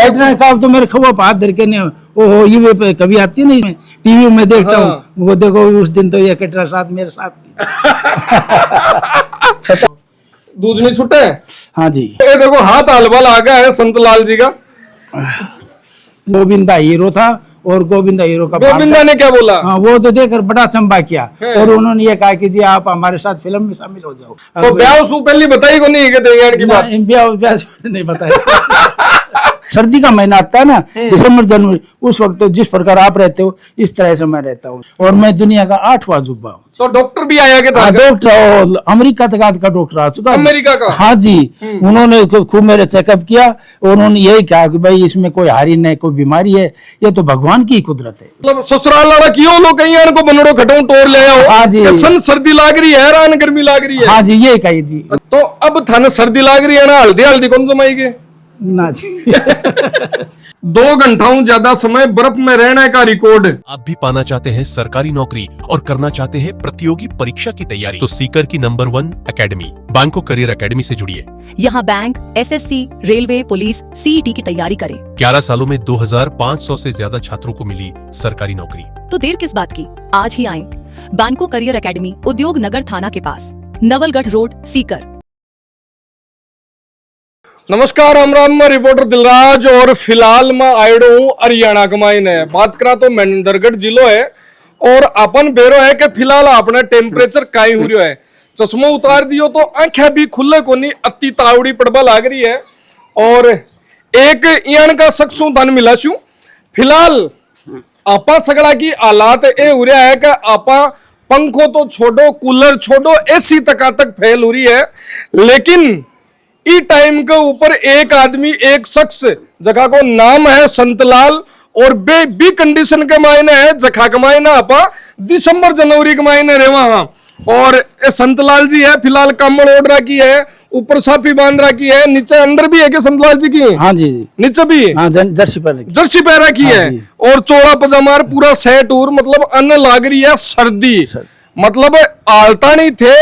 बैठने का तो मेरे खबर हाथ धर के नहीं, ओहो ये पे कभी आती नहीं, मैं टीवी में देखता हूँ, वो देखो उस दिन तो ये कटरा साथ मेरे साथ थी। दूध नहीं छूटे। हाँ जी, ये देखो हाथ हलवा आ गया है संत लाल जी का। गोविंदा हीरो था और गोविंदा हीरो का गोविंदा ने क्या बोला? हाँ, वो तो देखकर बड़ा चंबा किया और उन्होंने ये कहा कि जी आप हमारे साथ फिल्म में शामिल हो जाओ। तो ब्याह सु पहले बताई को नहीं है की बात? ब्याह नहीं बताया। सर्दी का महीना आता है ना, दिसंबर जनवरी, उस वक्त तो जिस प्रकार आप रहते हो इस तरह से मैं रहता हूँ। और मैं दुनिया का 8वां अजूबा हूँ। तो डॉक्टर भी आया के था? डॉक्टर अमेरिका तक का डॉक्टर आ चुका। अमेरिका का? हाँ जी, उन्होंने खूब मेरे चेकअप किया। उन्होंने यही कहा कि भाई इसमें कोई हारी नहीं, कोई बीमारी है, ये तो भगवान की कुदरत है। मतलब ससुराल वाला क्यों लोग कहीं को बनड़ो खटो टोर ले आओ। हाँ जी, सन सर्दी लाग रही है, रान गर्मी लाग रही है। हाँ जी, ये कही जी। तो अब थाने सर्दी लाग रही है ना, हल्दी हल्दी कौन जमाएगी ना जी। 2 घंटाओं ज्यादा समय बर्फ में रहने का रिकॉर्ड। आप भी पाना चाहते हैं सरकारी नौकरी और करना चाहते हैं प्रतियोगी परीक्षा की तैयारी, तो सीकर की नंबर 1 एकेडमी बैंको करियर एकेडमी से जुड़िए। यहाँ bank, SSC, railway, police, CET की तैयारी करें। 11 सालों में 2500 से ज्यादा छात्रों को मिली सरकारी नौकरी। तो देर किस बात की, आज ही आएं। बैंको करियर एकेडमी, उद्योग नगर थाना के पास, नवलगढ़ रोड, सीकर। नमस्कार, राम मैं रिपोर्टर दिलराज और फिलहाल मैं आयो हूँ हरियाणा कमाई ने बात करा तो महेंद्रगढ़ जिलो है और अपन बेरो है कि फिलहाल अपना टेम्परेचर काई हो रहा है। चश्मा उतार दियो तो आंखें भी खुले को नहीं, अति तावड़ी पड़बा लाग रही है। और एक यान का शख्सों तन मिला छू। फिलहाल आपा सगड़ा की हालात ए हो रहा है कि आपा पंखों तो छोड़ो, कूलर छोड़ो, एसी तक फैल हो रही है। लेकिन ई टाइम के ऊपर एक आदमी, एक शख्स जगह को नाम है संतलाल और बे बी कंडीशन के मायने है जखा के मायने आपा दिसंबर जनवरी के मायने रे वहां। और संतलाल जी है, फिलहाल कम्बल ओढ़ रखी है, ऊपर साफी बांध रखी है, नीचे अंदर भी है कि संतलाल जी की? हाँ जी, नीचे भी हाँ, जर्सी पहन रखी है और चौड़ा पजामा पूरा सेट और मतलब अन्न लाग रही है सर्दी। मतलब आलता नहीं थे,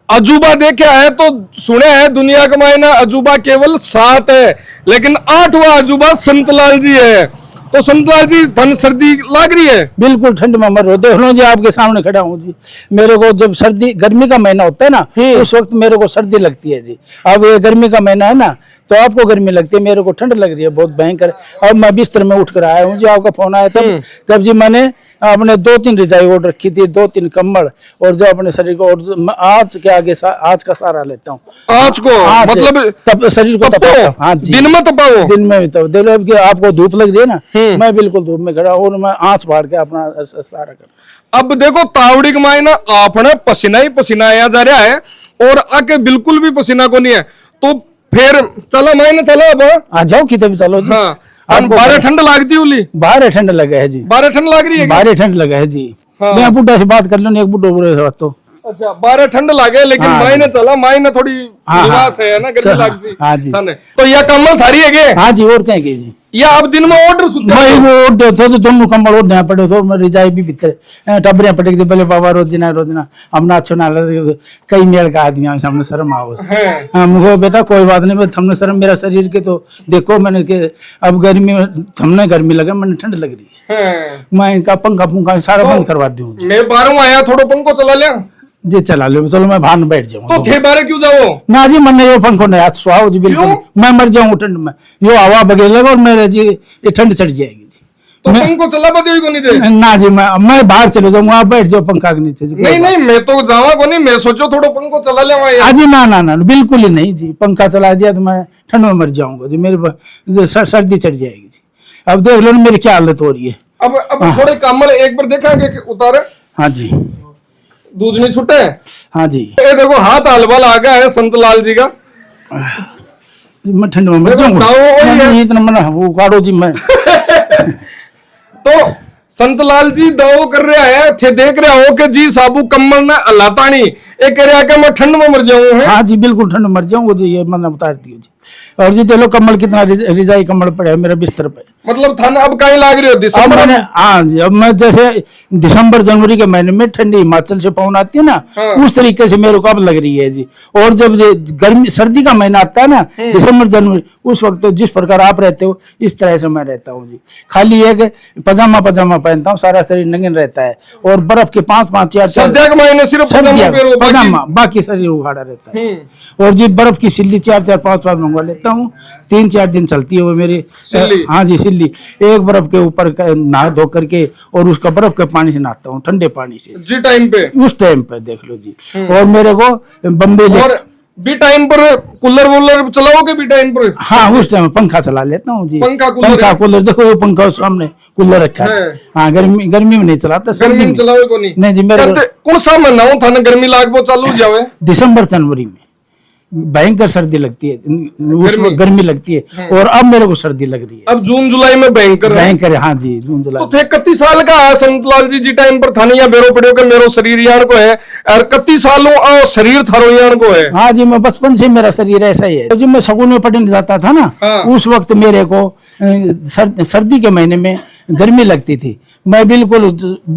अजूबा देखे है तो सुने हैं दुनिया का मायना अजूबा केवल 7 है, लेकिन 8वां अजूबा संतलाल जी है। तो संतलाल जी धन सर्दी लग रही है? बिल्कुल ठंड में मर रहे, देख लो जी आपके सामने खड़ा हूँ जी। मेरे को जब सर्दी गर्मी का महीना होता है ना, उस वक्त मेरे को सर्दी लगती है जी। अब ये गर्मी का महीना है ना, तो आपको गर्मी लगती है, मेरे को ठंड लग रही है बहुत भयंकर। अब मैं बिस्तर में उठ कर आया हूँ जी, आपका फोन आया तब जी मैंने अपने 2-3 रजाई ओढ़ रखी थी, 2-3 कम्बल और जो अपने शरीर को, और आज के आगे आज का सहारा लेता हूँ। आज को मतलब तब शरीर को तपाओ। हाँ जी, दिन में तपाओ, दिन में भी तब देखो। अब आपको धूप लग रही है ना, मैं बिल्कुल धूप में खड़ा और मैं आंच फाड़ के अपना सहारा कर। अब देखो तावड़ी के मायना आपने पसीना ही पसीना आया जा रहा है और आके बिल्कुल भी पसीना को नहीं है। तो फिर चलो मायने चलो, अब आ जाओ कितने भी चलो जी। हाँ, बाहर ठंड लगती होली? बाहर ठंड लगा है जी। बाहर ठंड लग रही है? बाहर ठंड लगा है जी। मैं बुढ़ा से बात कर लो, एक बुढ़ो तो अच्छा बारह ठंड लागे, लेकिन मायने चला मायने थोड़ी निवास है ना, गर्मी लाग सी। हाँ जी, तो यह कम्बल थारी है के? हाँ जी, और कहीं के जी। या आप दिन में ऑर्डर सुनते हैं? मैं वो ऑर्डर तो दोनों कम्बल ओढ़ने पड़े तो मैं रिजाई भी भीतर टबरे पटक दे पहले बाबा रोजना हम ना अच्छो ना कई मेल का आदमी सामने शर्म आओ। मुझे बेटा कोई बात नहीं, मैं हमने शर्म मेरा शरीर के तो देखो मैंने के अब गर्मी में हमने गर्मी लगे, मैंने ठंड लग रही है, मैं इनका पंखा सारा बंद करवा दूं। मैं बाहरों आया, थोड़ा पंखो चला लिया जी, चला लो, चलो मैं बाहर बैठ जाऊँ। तो थे बारे क्यों जाओ ना जी, मैंने ये पंखो नहीं सुहाओ जी, बिल्कुल मैं मर जाऊँ ठंड में, यो हवा बगे लगा और मेरे जी ये ठंड चढ़ जाएगी जी। तो पंखो चला बदे को नहीं दे ना जी, मैं बाहर चले जाऊँ, आप बैठ जाओ पंखा के नीचे। नहीं मैं तो जावा को नहीं, मैं सोचो थोड़ा पंखो चला ले। हाँ जी, ना बिल्कुल ही नहीं जी, पंखा चला दिया तो मैं ठंड में मर जाऊंगा जी, मेरे सर्दी चढ़ जाएगी जी। अब देख लो मेरी क्या हालत हो रही है। अब थोड़े कम्बल एक बार देखा उतारे? हाँ जी, दूध नहीं छूटे? हाँ जी, ये देखो हाथ हलवा आ गया है संतलाल जी का। मैं ठंड में मर जाऊंगा, इतना मना वो काटो जी मैं। तो संतलाल जी दाव कर रहा है, थे देख रहे हो कि जी साबू कम्बल ने हलाता नहीं, ये कह रहा है कि मैं ठंड में मर जाऊं। हाँ जी, बिल्कुल ठंड में मर जाऊंगा जी, ये मैंने उतार दिया जी। और जी देख लो कम्बल कितना रिजाई कम्बल पड़े है मेरे बिस्तर पे। मतलब थाना अब कहीं लाग रही हो अब दिसंबर मैंने हाँ जी, अब मैं जैसे दिसंबर जनवरी के महीने में ठंडी हिमाचल से पवन आती है ना, हाँ। उस तरीके से मेरे को अब लग रही है जी। और जब ये गर्मी सर्दी का महीना आता है ना, दिसंबर जनवरी, उस वक्त तो जिस प्रकार आप रहते हो इस तरह से मैं रहता हूँ जी। खाली एक पजामा पहनता हूँ, सारा शरीर नंगन रहता है, और बर्फ के 5-5 4 सर्दियों के महीने सिर्फ पजामा पहनो, बाकी- पजामा, बाकी शरीर उघाड़ा रहता है। और जी बर्फ की सिल्ली 4-4 5-5 मंगवा लेता हूँ, 3-4 दिन चलती है वो मेरी सिल्ली? हाँ जी सिल्ली। एक बर्फ के ऊपर नहा धो करके और उसका बर्फ के पानी से नहाता हूँ, ठंडे पानी से जी टाइम पे। उस टाइम पे देख लो जी। और मेरे को बम्बे ले, और भी टाइम पर कूलर वूलर चलाओगे भी टाइम पर? हाँ उस टाइम पंखा चला लेता हूँ जी। पंखा कूलर देखो वो पंखा सामने कूलर रखा है। है। हाँ गर्मी में नहीं चलाता, सर्दी गर्मी में में चलाओ को नहीं? नहीं जी। मेरे कहते, कौन सा महीना हो था ना गर्मी लाग वो चालू हो जावे? दिसंबर जनवरी में भयंकर सर्दी लगती है, उसमें गर्मी लगती है। और अब मेरे को सर्दी लग रही है, अब जून जुलाई में भयंकर है। भयंकर है। हाँ जी जून जुलाई। तो थे 31 साल का है संतलाल जी टाइम पर थाने या बेरो पड़ियो के मेरो शरीर यार को है, और 31 सालों और शरीर थारो यार को है। हाँ जी, मैं बचपन से मेरा शरीर ऐसा ही है। जब मैं स्कूल में पढ़ने जाता था ना, हाँ। उस वक्त मेरे को सर्दी के महीने में गर्मी लगती थी। मैं बिल्कुल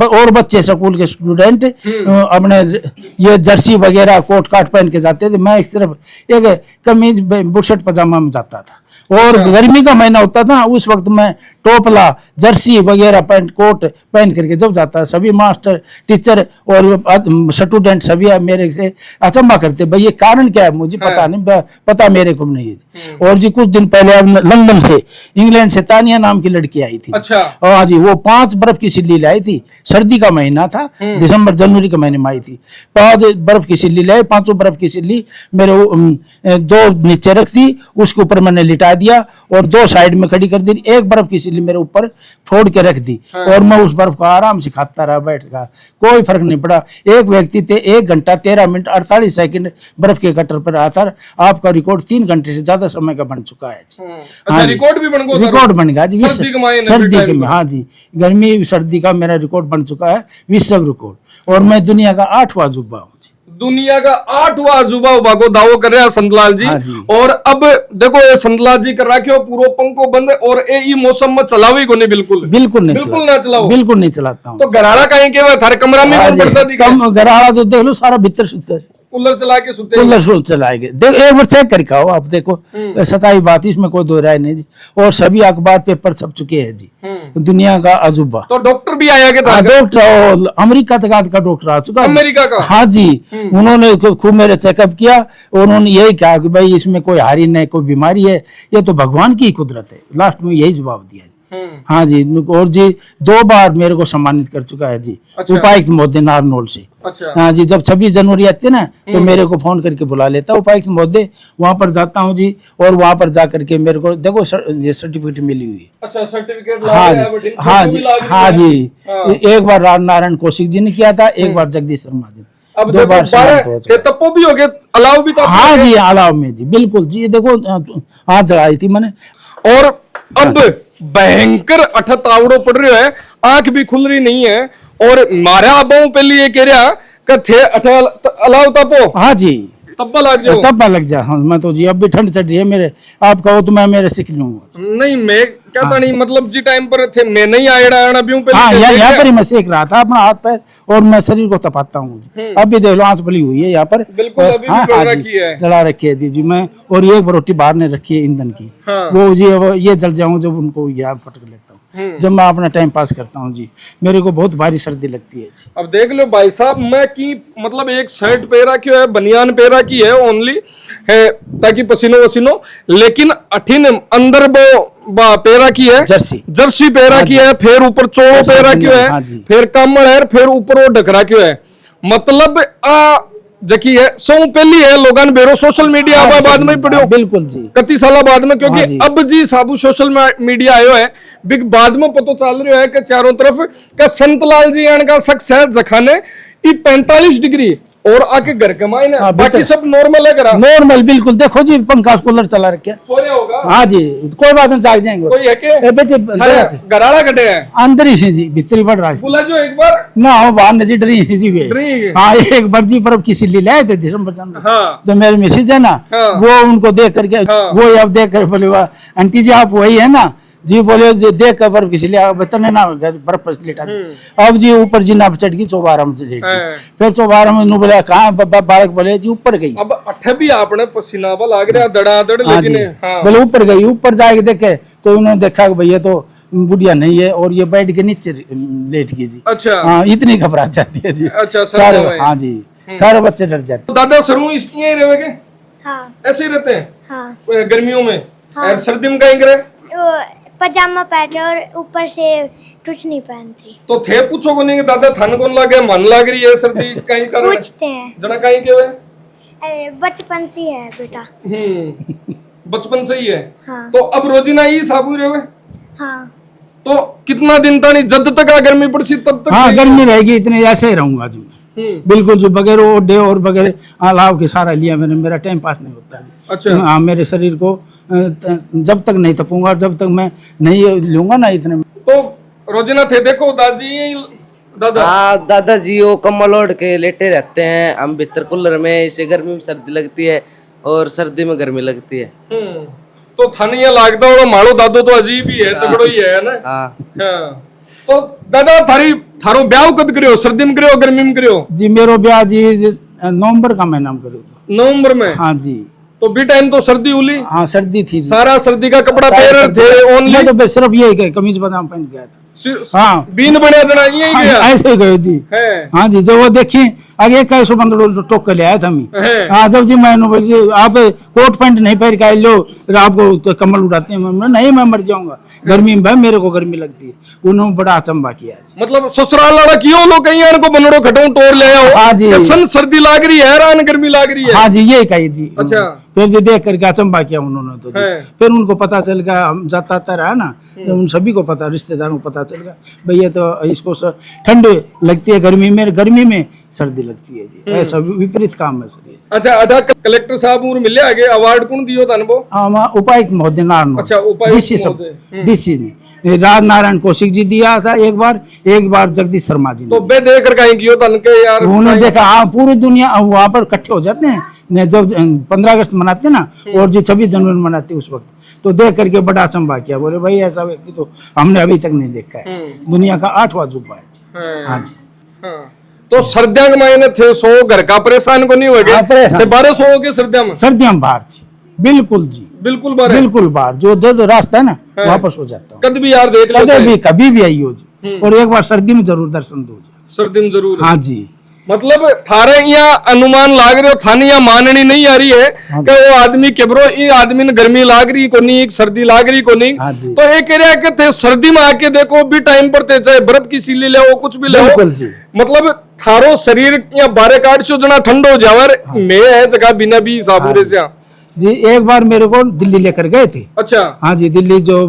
और बच्चे स्कूल के स्टूडेंट अपने ये जर्सी वगैरह कोट काट पहन के जाते थे, मैं सिर्फ एक कमीज बुशर्ट पजामा में जाता था। और गर्मी का महीना होता था उस वक्त मैं टोपला जर्सी वगैरह पैंट कोट पहन करके जब जाता, सभी मास्टर टीचर और स्टूडेंट सभी मेरे से अचंभा करते, भाई ये कारण क्या है मुझे पता नहीं, पता मेरे को नहीं है। और जी कुछ दिन पहले अब लंदन से, इंग्लैंड से तानिया नाम की लड़की आई थी। अच्छा। हाँ जी, वो 5 बर्फ की सिल्ली लाई थी, सर्दी का महीना था, दिसंबर जनवरी के महीने में आई थी। 5 बर्फ की सिल्ली लाई, 5 बर्फ की सिल्ली मेरे 2 नीचे रख दी, उसके ऊपर मैंने लिटा दिया और 2 साइड में खड़ी कर दी। एक बर्फ की सिल्ली मेरे ऊपर फोड़ के रख दी और मैं उस बर्फ को आराम से खाता रहा, बैठ का कोई फर्क नहीं पड़ा। एक व्यक्ति थे 1 घंटा 13 मिनट 48 सेकंड बर्फ के कटर पर रहा था। आपका रिकॉर्ड 3 घंटे से ज्यादा समय का बन चुका है। अच्छा, रिकॉर्ड भी बन गया? रिकॉर्ड बन गया जी, सर्दी के महीने सर्दी में के में। हाँ जी, गर्मी सर्दी का मेरा रिकॉर्ड बन चुका है, विश्व रिकॉर्ड। और मैं दुनिया का 8वां अजूबा हूँ जी। दुनिया का 8वां अजूबा उबा को दावो कर रहे हैं संतलाल जी। हाँ जी। और अब देखो ये संतलाल जी कर रखे हो पूरा पंखो बंद, और ये मौसम में चलावी को नहीं, बिल्कुल बिल्कुल ना चलाओ, बिल्कुल नहीं चलाता हूँ। तो घराड़ा कहीं के थारे कमरा में हाँ कौन जी, पड़ता दिखा? कम गराड़ा तो देख लो सारा भीतर सुतर कूलर चला के सुते? कूलर चलाएंगे। देखो एक बार चेक करके आओ आप, देखो सच्चाई बात, इसमें कोई दो राय नहीं जी। और सभी अखबार पेपर छप चुके हैं जी, दुनिया का अजूबा। तो डॉक्टर भी आया के था? डॉक्टर अमेरिका तक का डॉक्टर आ चुका है। अमेरिका का? हाँ जी, उन्होंने खूब मेरे चेकअप किया। उन्होंने यही कहा कि भाई इसमें कोई हारी नहीं, कोई बीमारी है, ये तो भगवान की कुदरत है। लास्ट में यही जवाब दिया। हाँ जी, और जी 2 बार मेरे को सम्मानित कर चुका है जी। अच्छा। उपायुक्त महोदय नारनौल से। अच्छा। हाँ जी, जब 26 जनवरी आती है ना तो मेरे को फोन करके बुला लेता उपायुक्त महोदय, वहाँ पर जाता हूँ जी। और वहाँ पर जा करके मेरे को देखो ये सर्टिफिकेट मिली हुई है। अच्छा, सर्टिफिकेट हाँ जी, हाँ जी, हाँ जी। एक बार राम नारायण कौशिक जी ने किया था, एक बार जगदीश शर्मा जी। अब 2 बार सम्मानित हो चुका है। तप्पो भी हो गए, अलाव भी था? हाँ जी, अलाव में जी, बिल्कुल जी। देखो हाथ जगाई थी मैंने। और अब भयंकर अठत आवड़ो पड़ रही है, आंख भी खुल रही नहीं है। और मारा अबाऊ पहले ये कह रहा कि थे अलाव तपो। हाँ जी, तब्बा लग जाओ, तब्बा लग जा। हाँ, मैं तो जी अब भी ठंड चढ़ रही है मेरे, आप कहो तो मैं मेरे सीख लूंगा। नहीं मैं कहता नहीं, मतलब जी टाइम पर थे मैं नहीं आया भी हूँ हाँ, यहाँ पर ही मैं सेक रहा था अपना हाथ पैर, और मैं शरीर को तपाता हूँ। अब भी देख लो आंच बली हुई है यहाँ पर। बिल्कुल, अभी भी जला रखी है। जला रखी है जी मैं। और ये रोटी बाहर ने रखी है ईंधन की। हाँ। वो जी अब ये जल जाऊँ जब उनको यहाँ पटक लेता हूँ, जब मैं अपना टाइम पास करता हूँ जी। मेरे को बहुत भारी सर्दी लगती है जी। अब देख लो भाई साहब, मैं की मतलब एक शर्ट पहरा की है, बनियान पहरा की है ओनली है ताकि पसीनो वसीनो, लेकिन अठिन अंदर वो पहरा की है जर्सी पहरा की है, फिर ऊपर चोड़ो पहरा क्यों है, फिर कमर है, फिर ऊपर वो ढकरा क्यों है। मतलब जकी है सो पहली है लोगन बेरो सोशल मीडिया बाद में पढ़ियो, बिल्कुल जी, 31 साल बाद में, क्योंकि अब जी साबू सोशल मीडिया आयो है बिग बाद में पता चल रहा है कि चारों तरफ का संतलाल जी का शख्स है जखाने 45 डिग्री और आके घर कमाए ना, हाँ, बाकी भीतर। सब नॉर्मल है घर। नॉर्मल बिल्कुल, देखो जी पंखा कूलर चला रखे। सो रहा होगा हाँ जी, कोई बात नहीं, जाग जाएंगे। कोई है के ए बेटे गराड़ा कटे हैं अंदर ही से जी, भीतरी बढ़ रहा है बोला जो एक बार। ना हो बाहर नजी डरी सी जी वे। डरी? हाँ, एक बार जी बर्फ किसी ले लाए थे दिसंबर जनवरी। हाँ। तो मेरे मिसेज है ना, हाँ। वो उनको देख करके हाँ। वो अब देख कर बोले वाह आंटी जी आप वही है ना जी, बोले जो देख कर बर्फ किसी लिया बतने ना बर्फ पर लेटा दी। अब जी ऊपर जी ना चढ़ गई चौबारा में लेट हाँ। गई। फिर चौबारा में बोले कहाँ बालक बोले जी ऊपर गई। अब अठे भी आपने पसीना लाग रहा धड़ाधड़, हाँ लेकिन जी, हाँ बोले ऊपर गई। ऊपर जाके देखे तो उन्होंने देखा कि भैया तो बुढ़िया नहीं है और ये बेड के नीचे लेट गई जी। अच्छा हाँ, इतनी घबरा जाती है जी। अच्छा, सारे सर्दियों में। हाँ जी, सारे बच्चे डर जाते तो दादा सरू इसलिए रहेंगे हाँ ऐसे ही रहते हैं हाँ गर्मियों में। हाँ। और सर्दी में कहीं करे वो पजामा पहनते और ऊपर से कुछ नहीं पहनती। तो थे पूछो को नहीं कि दादा थान कौन लागे मन लाग रही है सर्दी कहीं कर पूछते हैं, जना कहीं के वे। अरे बचपन से ही है बेटा। बचपन से ही है। हाँ तो अब रोजीना ही साबु रहे। हाँ तो कितना दिन तानी जब तक आ गर्मी पड़सी तब तक हाँ, नहीं- गर्मी रहेगी इतने ऐसे ही रहूंगा जी। हम्म, बिल्कुल जो बगैर ओढ़े और बगैर अलाव के सारा लिया मैंने, मेरा टाइम पास नहीं होता जी। अच्छा हाँ, मेरे शरीर को जब तक नहीं तपूंगा, जब तक मैं नहीं लूंगा ना इतने में। तो रोजीना थे देखो दादी दादा। हाँ दादाजी वो कम्बल ओढ़ के लेटे रहते हैं, हम भीतर कूलर में, इसे गर्मी में सर्दी लगती है और सर्दी में गर्मी लगती है। तो थाने ये लागता होगा मारो दादो तो अजीब ही है, तगड़ो ही है ना। हाँ हाँ। तो दादा थारो ब्याह कद करियो, सर्दी में करियो गर्मी में करियो? जी मेरो ब्याह जी नवंबर का महीना में करो। नवंबर में। हाँ जी, तो भी टाइम तो सर्दी उली, हाँ सर्दी थी जी। सारा सर्दी का कपड़ा पहन थे ओनली। मैं तो बस सिर्फ यही कमीज बदाम पहन के आया था। हाँ। बीन बढ़िया जना यही हाँ, गया ऐसे ही गए जी। है। हाँ जी, जब वो देखी आगे 100 बंदर टोक के ले आया था मैं। है। हाँ, जब जी मैंने बोली आप कोट पैंट नहीं पहन के आए लो, आपको कम्बल उड़ाते हैं। मैं नहीं, मैं मर जाऊंगा गर्मी में, भाई मेरे को गर्मी लगती है। उन्होंने बड़ा अचंबा किया जी। मतलब ससुराल लड़ा क्यों लो कहीं यार को बनड़ो खटो टोर ले आओ। हाँ जी। कि सन सर्दी लाग रही है रान गर्मी लाग रही है। हाँ जी, ये कही जी। अच्छा। फिर जी देख करके अचंबा किया उन्होंने तो जी। है। फिर उनको पता चल गया, हम जाता रहा ना, तो उन सभी को पता, रिश्तेदारों को पता चल गया भैया तो इसको ठंड लगती है गर्मी में सर्दी लगती है जी। ऐसा विपरीत काम है सर ये। अच्छा आधा कलेक्टर साहब उर मिले आगे अवार्ड कौन दियो तनबो? उपायुक्त महोदय नारायण। अच्छा, उपायुक्त डीसी सब, महोदय। डीसी ने राज नारायण कौशिक जी दिया था एक बार जगदीश शर्मा जी ने। तो बे देख कर कहीं कियो तन के यार उन्होंने देखा हाँ पूरी दुनिया वहाँ पर इकट्ठे हो जाते हैं ने, जब 15 अगस्त मनाते हैं ना और जो 26 जनवरी मनाते हैं उस वक्त, तो देख करके बड़ा अचंबा किया। बोले भाई ऐसा व्यक्ति तो हमने अभी तक नहीं देखा है, दुनिया का 8वां अजूबा है जी। हाँ जी। हाँ। तो सर्दियां के महीने थे सो घर का परेशान को नहीं हो हाँ, गए परेशान। थे 1200 हो गए सर्दियां में सर्दियों में बाहर जी, बिल्कुल जी, बिल्कुल बारे बिल्कुल बाहर जो रास्ता है ना वापस हो जाता हूँ। कद भी यार देख लो कभी भी आई हो जी, और एक बार सर्दी में जरूर दर्शन दो जी। सर्दी में जरूर। हाँ जी। मतलब थारे यहाँ अनुमान लाग रहे हो, थाने यहाँ माननी नहीं आ रही है कि वो आदमी के ब्रो ये आदमी ने गर्मी लाग रही को नहीं, सर्दी लाग रही को नहीं। हाँ जी। तो एक एरिया के थे सर्दी में आके देखो भी टाइम पर थे, चाहे बर्फ की सीली ले कुछ भी ले बिल्कुल जी। मतलब थारो शरीर या बारे काट से जना ठंडो जावर मैं है जगह बिना भी साबुरे से। जी एक बार मेरे को दिल्ली लेकर गए थे। अच्छा। हाँ जी, दिल्ली जो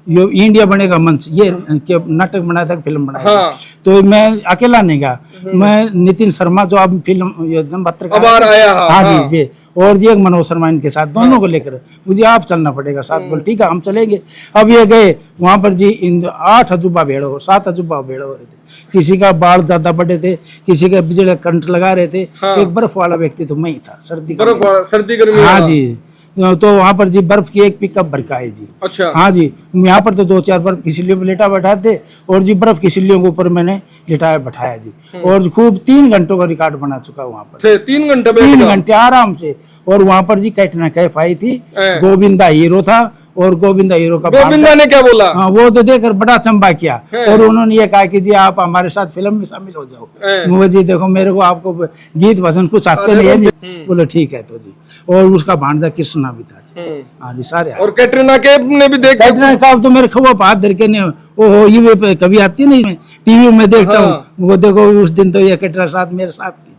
इंडिया बनेगा मंच, ये नाटक बनाया था, फिल्म बनाया था। हाँ। तो मैं अकेला नहीं गया, मैं नितिन शर्मा जो अब फिल्म एकदम पत्रकार अबार आया, हाँ हाँ। जी, वे और जी एक मनोज शर्मा इनके साथ, दोनों को लेकर मुझे आप चलना पड़ेगा साथ। बोल ठीक है हम चलेंगे। अब ये गए वहां पर जी 8 अजूबा भेड़ हो 7 अजूबा भेड़ हो रहे थे। किसी का बाल ज्यादा बड़े थे, किसी का बिजली करंट लगा रहे थे। एक बर्फ वाला व्यक्ति तो मैं ही था, सर्दी का। बर्फ सर्दी गर्मी। हाँ जी, तो वहाँ पर जी बर्फ की एक पिकअप भरका है जी। अच्छा। हाँ जी, यहाँ पर तो 2-4 बर्फ की सिल्लियों पर लेटा बैठाते और जी बर्फ की सिल्लियों के ऊपर मैंने लिटाया बैठाया जी, और खूब 3 घंटों का रिकॉर्ड बना चुका वहाँ पर। थे 3 घंटे 3 घंटे आराम से। और वहाँ पर जी कैटरीना कैफ आई थी, गोविंदा हीरो था, और गोविंदा हीरो का गोविंदा ने क्या बोला? हाँ, वो तो देखकर बड़ा चंबा किया, और उन्होंने ये कहा कि जी आप हमारे साथ फिल्म में शामिल हो जाओ। मुझे जी देखो मेरे को आपको गीत भजन कुछ आते नहीं है जी। बोलो ठीक है तो जी, और उसका भांजा कृष्णा भी था जी। हाँ जी, सारे और कैटरीना कैफ ने भी देखा। कैटरीना कैफ तो मेरे खबर हाथ धर के नहीं, ओहो ये पे कभी आती नहीं, मैं टीवी में देखता हूँ। वो देखो उस दिन तो ये कैटरीना साथ मेरे साथ थी।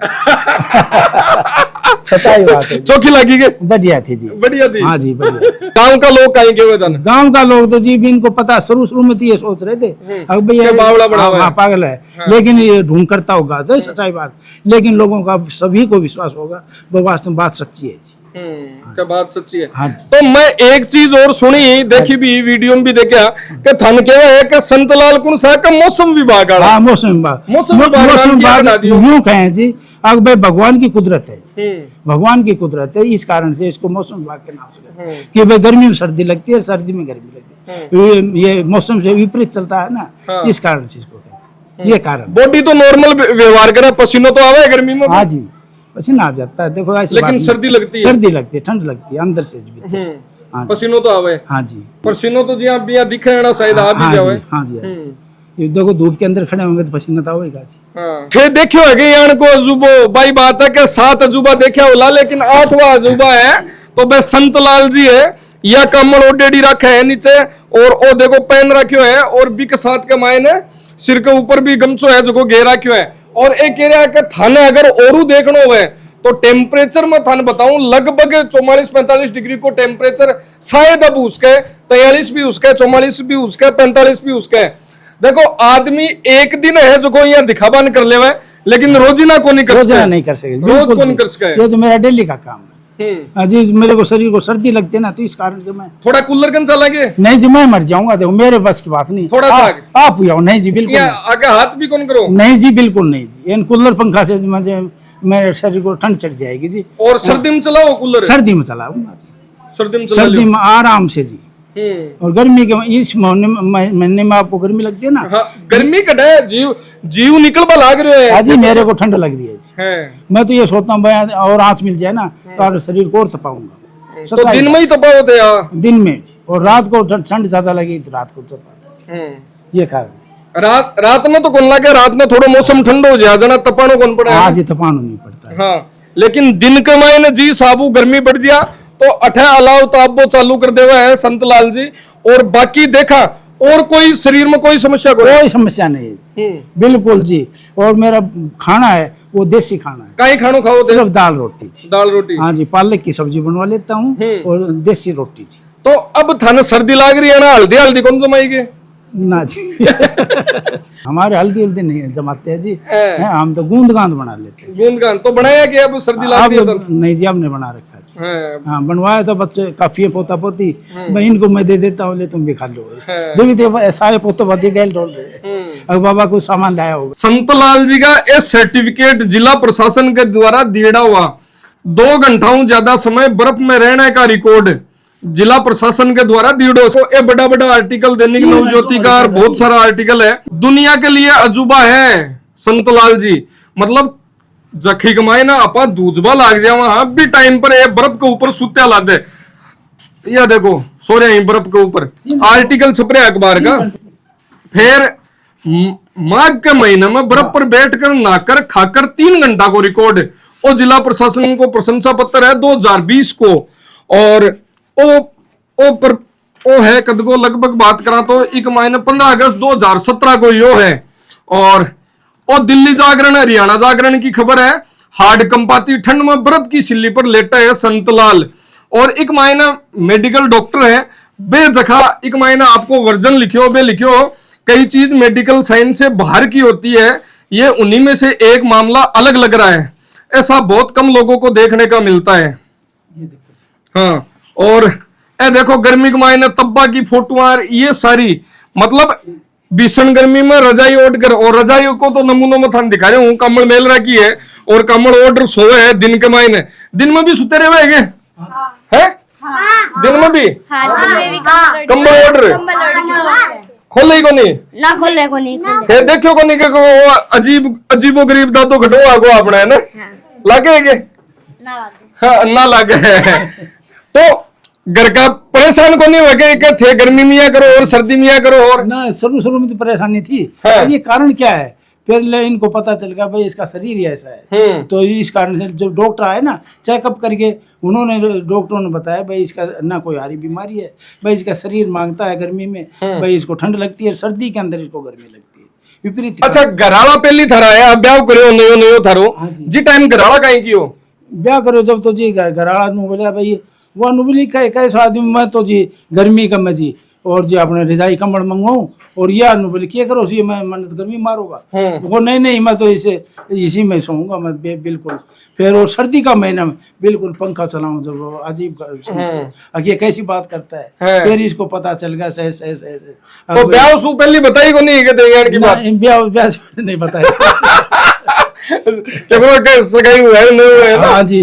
सच्चाई बात है जी। चौकी लगी के बढ़िया थी जी। बढ़िया थी। हाँ जी बढ़िया। गांव का लोग कहीं के हुए थे? गांव का लोग तो जी भी इनको पता शुरू शुरू में तो ये सोच रहे थे अब भैया क्या बावड़ा बड़ा हुआ है। हाँ, पागल है लेकिन ये ढूंढ करता होगा तो सच्चाई बात, लेकिन लोगों का सभी को विश्वास होगा वो वास्तव में बात सच्ची है जी। क्या बात सच्ची है। हाँ जी। तो मैं एक चीज और सुनी देखी भी वीडियो में भी देखा कि थन के है कि संतलाल कुन सा का मौसम विभाग हाँ मौसम विभाग मौसम विभाग नाम क्या बता विभाग दियो? यूं कहें जी अब भाई भगवान की कुदरत है जी। हम्म, भगवान की कुदरत है, इस कारण से इसको मौसम विभाग के नाम से कहते हैं। कि भाई गर्मी में सर्दी लगती है, सर्दी में गर्मी लगती है, ये मौसम से विपरीत चलता है ना, हाँ। इस कारण से इसको कहते हैं, ये कारण। बॉडी तो नॉर्मल व्यवहार करे, पसीना तो आवे गर्मी में। हाँ जी पसीना आ जाता है, देखो ऐसी लेकिन बात नहीं। सर्दी लगती है। सर्दी लगती है, ठंड लगती है अंदर से भी। हाँ जी। पसीनो तो आवे। हाँ जी पसीनो तो जी आप भी दिखे है ना, शायद आ भी हाँ जावे। जी हाँ जी हाँ जी। ये देखो धूप के अंदर खड़े होंगे तो पसीना तो होगा जी। फिर देखियो है कि यान को अजूबो भाई बात है कि 7 अजूबा देखा होला, लेकिन 8वां अजूबा है तो बे संतलाल जी है। या कमल ओडेडी रखे है नीचे और ओ देखो पहन रखियो है, और बी के साथ के मायने सिर के ऊपर भी गमछो है जो घेर रखियो है। और एक कह रहा है कि थाने अगर औरू देखनो है तो टेम्परेचर में थाने बताऊं लगभग 44-45 डिग्री को टेम्परेचर शायद अब उसके 43 भी उसके 44 भी उसके 45 भी उसके। देखो आदमी एक दिन है जो को यहाँ दिखावा कर ले, लेकिन रोजीना को नहीं कर रोजाना सके, नहीं कर सके, रोज बिल्कुल को नहीं जी। कर सके। ये तो मेरा डेली का काम है। हाँ जी, मेरे को शरीर को सर्दी लगती है ना तो इस कारण से मैं थोड़ा कूलर कन चला के नहीं जी मैं मर जाऊंगा, देखो मेरे बस की बात नहीं। थोड़ा सा आप- आगे। आप जाओ। नहीं जी बिल्कुल या नहीं। आगे हाथ भी कौन करो। नहीं जी बिल्कुल नहीं जी, इन कूलर पंखा से मुझे मेरे शरीर को ठंड चढ़ जाएगी जी। और सर्दी में चलाओ कूलर, सर्दी में चलाऊंगा जी, सर्दी में चला सर्दी लो। में आराम से जी। और गर्मी के इस महीने में आपको गर्मी लगती है ना। हाँ, गर्मी कटे जीव जीव निकलवा लाग रहे हाँ है। जी मेरे को ठंड लग रही है जी। हैं। मैं तो ये सोचता हूँ भाई और आँच मिल जाए ना तो और शरीर को और तपाऊंगा। तो दिन में ही तपा होते यहाँ। दिन में जी, और रात को ठंड ज्यादा लगी तो रात को तपा, ये कारण है। रात में तो कौन लगे, रात में थोड़ा मौसम ठंडा हो जाए जना तपानो कौन पड़ा है। आज ही तपानो नहीं पड़ता है। हाँ, लेकिन दिन के मायने जी साबू गर्मी बढ़ गया तो अठे अलाव ताप वो चालू कर देवा है संतलाल जी। और बाकी देखा और कोई शरीर में कोई समस्या कोई समस्या नहीं है जी। बिल्कुल जी। और मेरा खाना है वो देसी खाना है, कहीं खानो खाओ दे, सिर्फ दाल रोटी जी। दाल रोटी। हाँ जी, पालक की सब्जी बनवा लेता हूँ और देसी रोटी जी। तो अब थाने सर्दी लाग रही है ना, हल्दी हल्दी कौन जमाएगी? ना जी हमारे हल्दी हल्दी नहीं जमाते हैं जी। है। हैं, हम तो गूंद गांद बना लेते हैं। गूंदगान तो बनाया कि अब सर्दी लाग अब रही है तो? नहीं जी, अब नहीं बना रखा जी। हैं। हाँ बनवाया था बच्चे काफी है, पोता पोती मैं इनको मैं दे देता हूँ, ले तुम भी खा लो। है। जो भी थे सारे पोते पोती गैल डोल रहे हैं। अब बाबा को सामान लाया होगा। संतलाल जी का ये सर्टिफिकेट जिला प्रशासन के द्वारा दिया हुआ 2 घंटाओं ज्यादा समय बर्फ में रहने का रिकॉर्ड जिला प्रशासन के द्वारा दिया। सो ये बड़ा बड़ा आर्टिकल दैनिक नवज्योति का और बहुत सारा आर्टिकल है। दुनिया के लिए अजूबा है संतलाल जी, मतलब जखी कमाए ना आपा दूजबा लाग जाए वहां भी टाइम पर ये बर्फ के ऊपर सुत्या ला दे। यह देखो सो रहे हैं बर्फ के ऊपर, आर्टिकल छप रहा है अखबार का। फिर माघ के महीने में बर्फ पर बैठकर नहाकर खाकर 3 घंटा को रिकॉर्ड और जिला प्रशासन को प्रशंसा पत्र है 2020 को। और ओ है कद को लगभग बात करा तो एक महीने 15 अगस्त 2017 को यो है। और दिल्ली जागरण हरियाणा जागरण की खबर है, हार्ड कंपाती ठंड में बर्फ की सिल्ली पर लेटा है संतलाल। और एक महीना मेडिकल डॉक्टर है बेजखा, एक महीना आपको वर्जन लिखियो बे लिखियो कई चीज मेडिकल साइंस से बाहर की होती है, ये उन्हीं में से एक मामला अलग लग रहा है। ऐसा बहुत कम लोगों को देखने का मिलता है। हाँ, और ए देखो गर्मी के मायने तब्बा की फोटो ये सारी, मतलब भीषण गर्मी में रजाई ओढ़ कर, और रजाई को तो नमूनों में थान दिखा रहे हूँ, कम्बल मेल रखी है और कम्बल ओढ़ सोए है दिन के मायने। दिन में भी सुते रहे है दिन में भी कम्बल ओढ़ खोले ही को नहीं ना खोले को नहीं खोले। फिर देखियो को नहीं के वो अजीबो गरीब दादो घटो आगो अपने है ना लागे के ना लागे। हाँ, ना लागे तो घर का परेशान को नहीं हुआ कि थे गर्मी में या करो और सर्दी में या करो। और ना शुरू में तो परेशानी थी। हाँ। अब ये कारण क्या है, फिर इनको पता चल गया भाई इसका शरीर ही ऐसा है। तो इस कारण से जो डॉक्टर आए ना चेकअप करके, डॉक्टरों ने बताया भाई इसका ना कोई हारी बीमारी है, भाई इसका शरीर मांगता है गर्मी में, भाई इसको ठंड लगती है, सर्दी के अंदर इसको गर्मी लगती है, विपरीत। अच्छा घराड़ा पहली थरा है, अब ब्याह करो नयो नयो थारो हाँ जी। जी टाइम घराड़ा कहीं की हो ब्याह करो जब तो जी घराला नु बोला भाई वो नु बोली कैसा आदमी मैं तो जी गर्मी का मैं जी और जी अपने रजाई कम्बल मंगवाऊं और या नु बोले क्या करो सी मैं मन गर्मी मारूंगा वो नहीं मैं तो इसी में सोऊंगा मैं बिल्कुल। फिर और सर्दी का महीना में बिल्कुल पंखा चलाऊं जब वो अजीब ये कैसी बात करता है। फिर इसको पता चल गया सही तो ब्याह सु पहले बताई को नहीं के देंगे की बात ब्याह नहीं बताया सगाई हुआ है नहीं हुआ है ना? हाँ जी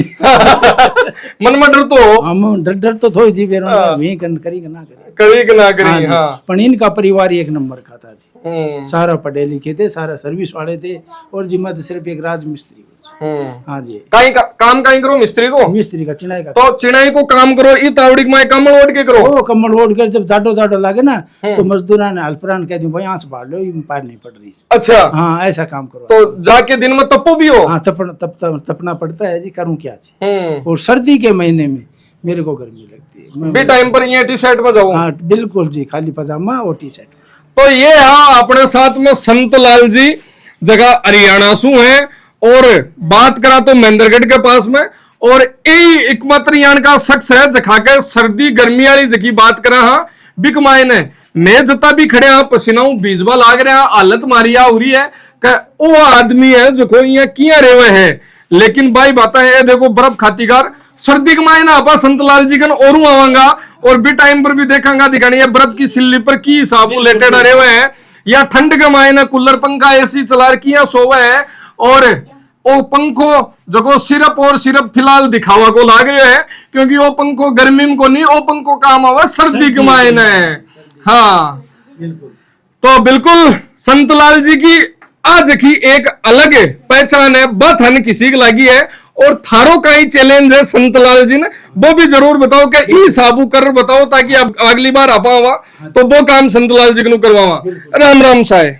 मन में डर तो हम डर तो थोड़ी जी फिर करी ना करी कि ना करी। हाँ जी। हाँ पर इनका परिवार एक नंबर का था जी, सारा पढ़े लिखे थे, सारा सर्विस वाले थे और जी मैं तो सिर्फ एक राजमिस्त्री। हाँ जी काम कहीं करो मिस्त्री को, मिस्त्री का चिनाई का तो चिनाई को काम करो ई तावड़ी में कम्बल ओढ़ के करो। ओ कम्बल ओढ़ कर जब जाडो लागे ना तो मजदूरा ने अल्परान कह दूं भाई यहाँ से बाढ़ लो ये पार नहीं पड़ रही। अच्छा हाँ ऐसा काम करो तो जाके दिन में तपो भी हो। हाँ तपना पड़ता है जी, करूँ क्या जी। और सर्दी के महीने में मेरे को गर्मी लगती है, भी टाइम पर ये टी शर्ट में जाऊँ। हाँ बिल्कुल जी, खाली पजामा और टी शर्ट। तो ये हाँ अपने साथ में संत लाल जी जगह हरियाणा सु है और बात करा तो महेंद्रगढ़ के पास में और यही एकमात्र यहाँ का शख्स है जखा के सर्दी गर्मी वाली जगह बात करा हाँ बिक मायने मैं जता भी खड़े हाँ पसीनाऊ बीजवा लाग रहा हालत मारिया हो रही है वो आदमी है जो कोई यहाँ किया रेवे है। लेकिन भाई बात है देखो बर्फ खातीकार सर्दी के मायने आपा संतलाल जी कन और आवांगा और भी टाइम पर भी देखा दिखानी बर्फ की सिल्ली पर की हिसाब लेटे डरे हुए हैं या ठंड के मायने कूलर पंखा एसी चला किया सोवा है और वो पंखो जो सिर्फ और सिर्फ फिलहाल दिखावा को लाग रहे है क्योंकि वो पंखो गर्मी में को नहीं वो पंखो काम आवा सर्दी के मायने। हाँ तो बिल्कुल संतलाल जी की आज की एक अलग पहचान है बथन किसी की लगी है और थारो का ही चैलेंज है संतलाल जी ने वो भी जरूर बताओ कि ई साबू कर बताओ ताकि अब अगली बार आ पावा तो वो काम संतलाल जी को करवावा। राम राम साहेब।